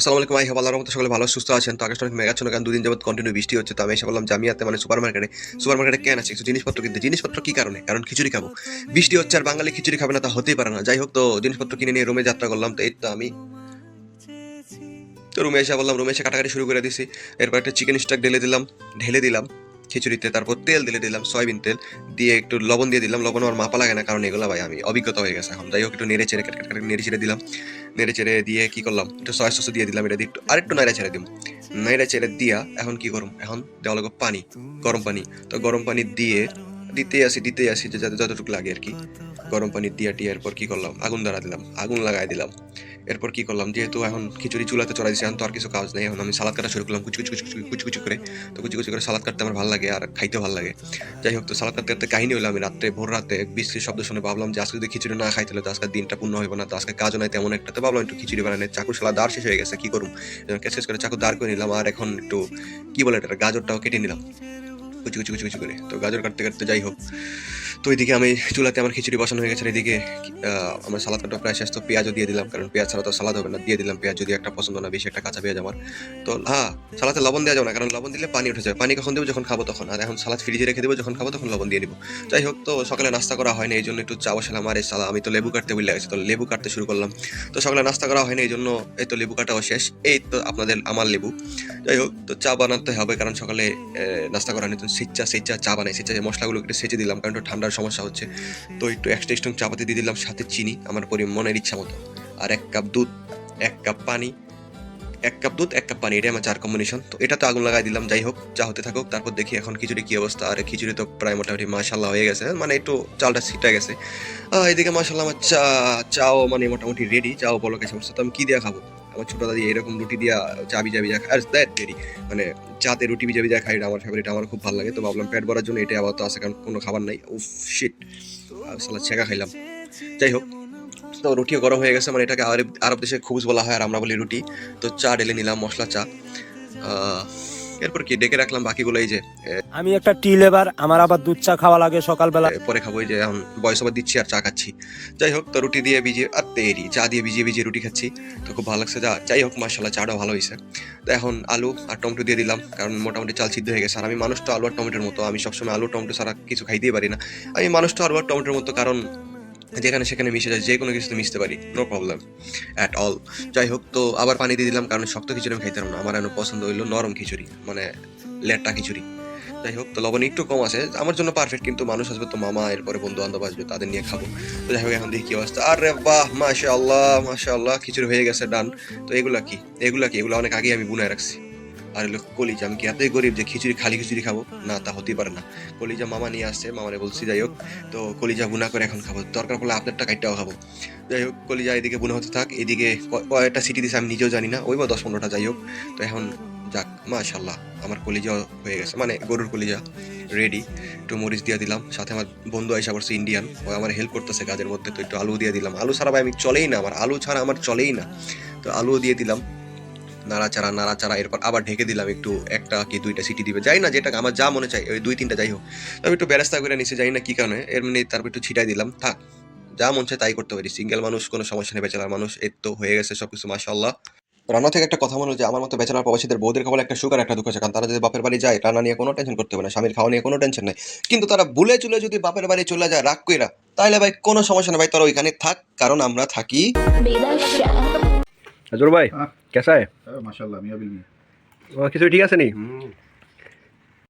আসসালামু আলাইকুম ভাই, আল্লাহর রহমতে সকলে ভালো সুস্থ আছেন। তো আকাশটা অনেক মেঘাচ্ছন্ন, কারণ দুদিন যাবত কন্টিনিউ বৃষ্টি হচ্ছে। তো আমি এসে বললাম জামিয়াতে, মানে সুপার মার্কেটে কেন আছে কিছু জিনিসপত্র কিনতে। জিনিসপত্র কি কারণে? কারণ খিচুড়ি খাবো। বৃষ্টি হচ্ছে আর বাঙালি খিচুড়ি খাবে না তা হতেই পারে না। যাই হোক, তো জিনিসপত্র কিনে নিয়ে রুমে যাত্রা করলাম। তো এই তো আমি তো রুমে এসে বললাম, রুমে এসে কাটাকাটি শুরু করে দিছি। এরপর একটা চিকেন স্টক ঢেলে দিলাম খিচুড়িতে। তারপর তেল দিলাম, সয়াবিন তেল দিয়ে একটু লবণ দিয়ে দিলাম। লবণ আমার মাপা লাগে না, কারণ এগুলো ভাই আমি অভিজ্ঞতা হয়ে গেছে এখন। যাই হোক, একটু নেড়ে চেড়ে নেড়ে চেড়ে দিলাম। নেড়ে চেড়ে দিয়ে কি করলাম, একটু সয়া সস দিয়ে দিলাম। এটা দিয়ে একটু আরেকটু নেড়ে ছেড়ে দিলাম। নেড়ে চেড়ে দিয়া এখন কি করুম, এখন দেওয়া লাগবে পানি, গরম পানি। তো গরম পানি দিতেই আসি যে যতটুকু লাগে আর কি। গরম পানি দিয়ে এরপর কি করলাম, আগুন লাগাই দিলাম। এরপর কি করলাম, যেহেতু এখন খিচুড়ি চুলাতে চড়াই দিয়েছি, এখন তো আর কিছু কাজ নেই। এখন আমি সালাদ কাটা শুরু করলাম, কুচি করে। তো কুচি করে সালাদ কাটতে আমার ভালো লাগে আর খাইতেও ভালো লাগে। যাই হোক, তো সালাদ কাটতে কাটতে কাহিনী হলো, আমি ভোর রাতে বৃষ্টির শব্দ শুনে ভাবলাম যে আজকে যদি খিচুড়ি না খাইতে হলে তো আজকের দিনটা পূর্ণ হইব না। তো আজকে কাজও নাই তেমন একটা। তো ভাবলাম একটু খিচুড়ি বানানো, চাকুর শালা দাঁড় শেষ হয়ে গেছে, কি করুম। শেষ করে চাকু দাঁড় করে নিলাম। আর এখন একটু কি বলে এটা, গাজরটাও কেটে নিলাম কুচি করে। তো গাজর কাটতে কাটতে যাই হোক, তো ওইদিকে আমি চুলাতে আমার খিচুড়ি বসানো হয়ে গেছে। এদিকে আমার সালাদ কাটা প্রায় শেষ। তো পেঁয়াজও দিয়ে দিলাম, কারণ পেঁয়াজ ছাড়া তো সালাদ হবে না। দিয়ে দিলাম পেঁয়াজ, যদি একটা পছন্দ না, বেশি একটা কাঁচা পেঁয়াজ আমার। তো সালাতে লবণ দেওয়া যাবে না, কারণ লবণ দিলে পানি উঠে যাবে। পানি কখন দেবো, যখন খাবো তখন। আর এখন সালাদ ফ্রিজে রেখে দেবো, যখন খাবো তখন লবণ দিয়ে দিব। যাই হোক, তো সকালে নাস্তা করা হয়নি, এই জন্য একটু চা বসালাম। আর এই আমি তো লেবু কাটতে ভুলে গেছি, তো লেবু কাটতে শুরু করলাম। তো সকালে নাস্তা করা হয়নি, এই জন্য এই তো লেবু কাটাও শেষ। এই তো আমার লেবু। যাই হোক, তো চা বানাতে হবে, কারণ সকালে নাস্তা করা নিত। সিচ্চা চা বানাই, মশলাগুলো একটু সেচে দিলাম, কারণ একটু ঠান্ডার সমস্যা হচ্ছে। তো একটু এক্সট্রা স্ট্রং চাপাতি দিয়ে দিলাম, সাথে চিনি আমার মনের ইচ্ছা মতো। আর 1 কাপ দুধ, 1 কাপ পানি, 1 কাপ দুধ, 1 কাপ পানি, এটাই আমার চার কম্বিনেশন। তো এটা তো আগুন লাগাই দিলাম। যাই হোক, চা হতে থাকুক। তারপর দেখি এখন খিচুড়ি কি অবস্থা। আর খিচুড়ি তো প্রায় মোটামুটি মাশাল্লাহ হয়ে গেছে, মানে একটু চালটা ছিটা গেছে। এদিকে মাশাল্লাহ আমার চাও মানে মোটামুটি রেডি। চাও বলো কেসে বসছে। তো আমি কি দিয়ে খাবো? আমার ছোট দাদি এরকম রুটি দিয়া চা ভিজা ভিজা খায়, রেডি মানে চাতে রুটি ভিজা ভিজা খাই, এটা আমার ফেভারিট, আমার খুব ভালো লাগে। তো ভাবলাম পেট ভরার জন্য এটাই আবার তো আছে, কারণ কোনো খাবার নাই। উফ শিট, সালাদ ছেঁকা খাইলাম। যাই হোক, তো রুটিও গরম হয়ে গেছে, মানে এটাকে আরব দেশে খুবজ বলা হয় আর আমরা বলি রুটি। তো চা ঢেলে নিলাম, মশলা চা। আহ, এরপর কি ডেকে রাখলাম বাকিগুলো, এই যে আমি একটা টি লেবার, আমার আবার দুধ চা খাওয়া লাগে সকালবেলা। পরে খাবো। এই যে এখন বয়স ওভার দিচ্ছি আর চা খাচ্ছি। যাই হোক, তো রুটি দিয়ে ভিজিয়ে আর তেরি চা দিয়ে ভিজিয়ে রুটি খাচ্ছি। তো খুব ভালো লাগছে। যাই হোক, মাশাল্লাহ চাটাও ভালো হয়েছে। তো এখন আলু আর টমেটো দিয়ে দিলাম, কারণ মোটামুটি চাল সিদ্ধ হয়ে গেছে। আর আমি মানুষটা আলু আর টমেটোর মতো, আমি সবসময় আলু টমেটো ছাড়া কিছু খাইতেই পারি না। আমি মানুষটা আলু আর টমেটোর মতো, কারণ যেখানে সেখানে মিশে যায়, যে কোনো কিছুতে মিশতে পারি, নো প্রবলেম অ্যাট অল। যাই হোক, তো আবার পানি দিয়ে দিলাম, কারণ শক্ত খিচুড়ি আমি খাইতাম না। আমার এখন পছন্দ হইলো নরম খিচুড়ি, মানে লেট্টা খিচুড়ি। যাই হোক, তো লবণ একটু কম আছে, আমার জন্য পারফেক্ট। কিন্তু মানুষ আসবে তো, মামা, এরপরে বন্ধু বান্ধব আসবে, তাদের নিয়ে খাবো। তো যাই হোক, এখন দেখি কি অবস্থা। আরে বাহ, মাশাআল্লাহ খিচুড়ি হয়ে গেছে, ডান। তো এগুলো অনেক আগে আমি বুনায় রাখছি। আর হলো কলিজা, আমি কি এতই গরিব যে খালি খিচুড়ি খাবো? না, তা হতেই পারে না। কলিজা মামা নিয়ে আসছে, মামারে বলছি। যাই হোক, তো কলিজা বুনা করে এখন খাবো, দরকার পড়লে আপনারটা কাইটাও খাবো। যাই হোক, কলিজা এদিকে বুনা হতে থাক। এদিকে কয়টা সিটি দিছে আমি নিজেও জানি না, ওই বা 10-15টা। যাই হোক, তো এখন যাক, মাশাল্লাহ আমার কলিজা হয়ে গেছে, মানে গরুর কলিজা রেডি। একটু মরিচ দিয়ে দিলাম, সাথে আমার বন্ধু আইসা পড়ছে ইন্ডিয়ান, ও আমার হেল্প করতেছে কাজের মধ্যে। তো একটু আলু দিয়ে দিলাম, আলু ছাড়া ভাই আমি চলেই না, আমার আলু ছাড়া আমার চলেই না। তো আলুও দিয়ে দিলাম, নাড়াচাড়া। এরপর আবার ঢেকে দিলাম, একটু একটা কি দুইটা সিটি দিবে, যাই না, যেটা আমার যা মনে চাই, ওই 2-3টা। যাই হোক, আমি একটু বেরেস্তা করে নিচে, যাই না কি কারণে, এমনি। তারপর একটু ছিটাই দিলাম, থাক, যা মন চায় তাই করতে পারি। সিঙ্গেল মানুষ, কোনো সমস্যা নেই। ব্যাচেলার মানুষ, এই তো হয়ে গেছে সবকিছু, মাশাআল্লাহ। রান্না থেকে একটা কথা মনে হচ্ছে, আমার মতো ব্যাচেলার প্রবাসীদের বউদের কপালে একটা সুগার, একটা দুঃখ আছে, কারণ তারা যদি বাপের বাড়ি যায়, রান্না নিয়ে কোনো টেনশন করতে হবে না, স্বামীর খাওয়া নিয়ে কোনো টেনশন নেই। কিন্তু তারা ভুলে চুলে যদি বাপের বাড়ি চলে যায় রাগ কইরা, তাহলে ভাই কোনো সমস্যা নেই ভাই, তারা ওইখানে থাক, কারণ আমরা থাকি। हजूर भाई हाँ। कैसा है? माशाल्लाह मियाँ बिल्ली। खिचड़ी ठीक है नहीं?